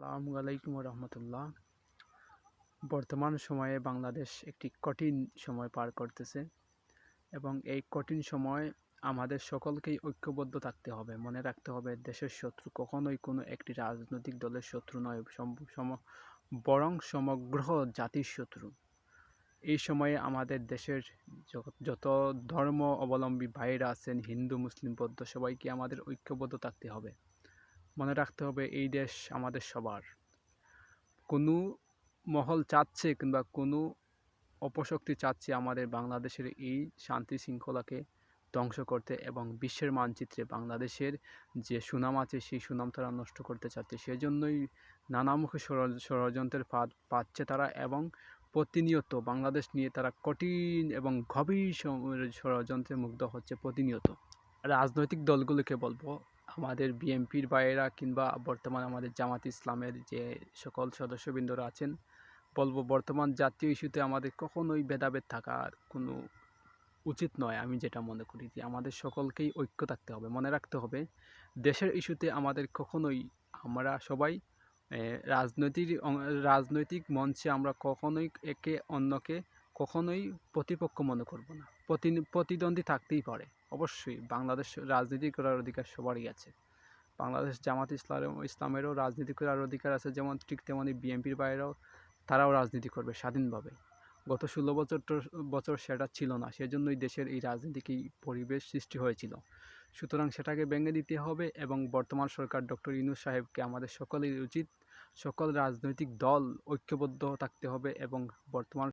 আসসালামু আলাইকুম রহমতুল্লাহ। বর্তমান সময়ে বাংলাদেশ একটি কঠিন সময় পার করতেছে এবং এই কঠিন সময় আমাদের সকলকেই ঐক্যবদ্ধ থাকতে হবে। মনে রাখতে হবে, দেশের শত্রু কখনোই কোনো একটি রাজনৈতিক দলের শত্রু নয়, বরং সমগ্র জাতির শত্রু। এই সময়ে আমাদের দেশের যত ধর্ম অবলম্বী ভাইরা আছেন, হিন্দু মুসলিম বৌদ্ধ, সবাইকে আমাদের ঐক্যবদ্ধ থাকতে হবে। মনে রাখতে হবে, এই দেশ আমাদের সবার। কোনো মহল চাচ্ছে কিংবা কোনো অপশক্তি চাচ্ছে আমাদের বাংলাদেশের এই শান্তি শৃঙ্খলাকে ধ্বংস করতে এবং বিশ্বের মানচিত্রে বাংলাদেশের যে সুনাম আছে সেই সুনাম তারা নষ্ট করতে চাচ্ছে। সেজন্যই নানামুখী ষড়যন্ত্রের ফাঁদ পাচ্ছে তারা এবং প্রতিনিয়ত বাংলাদেশ নিয়ে তারা কঠিন এবং গভীর ষড়যন্ত্রে মুগ্ধ হচ্ছে প্রতিনিয়ত। রাজনৈতিক দলগুলোকে বলবো, আমাদের বিএনপির বাইরেরা কিংবা বর্তমান আমাদের জামাত ইসলামের যে সকল সদস্যবৃন্দরা আছেন, বলবো বর্তমান জাতীয় ইস্যুতে আমাদের কখনোই ভেদাভেদ থাকার কোনো উচিত নয়। আমি যেটা মনে করি যে আমাদের সকলকেই ঐক্য থাকতে হবে। মনে রাখতে হবে, দেশের ইস্যুতে আমাদের কখনোই, আমরা সবাই রাজনৈতিক মঞ্চে আমরা কখনোই একে অন্যকে কখনোই প্রতিপক্ষ মনে করব না। প্রতিদ্বন্দ্বী থাকতেই পারে, অবশ্যই বাংলাদেশ রাজনীতি করার অধিকার সবারই আছে। বাংলাদেশ জামাত ইসলামেরও রাজনীতি করার অধিকার আছে, যেমন ঠিক তেমনি বিএনপির বাইরেও তারাও রাজনীতি করবে স্বাধীনভাবে। গত 16 বছর সেটা ছিল না, সেজন্যই দেশের এই রাজনীতিক এই পরিবেশ সৃষ্টি হয়েছিল। সুতরাং সেটাকে ভেঙে দিতে হবে এবং বর্তমান সরকার ডক্টর ইউনূস সাহেবকে আমাদের সকলের উচিত, সকল রাজনৈতিক দল ঐক্যবদ্ধ থাকতে হবে এবং বর্তমান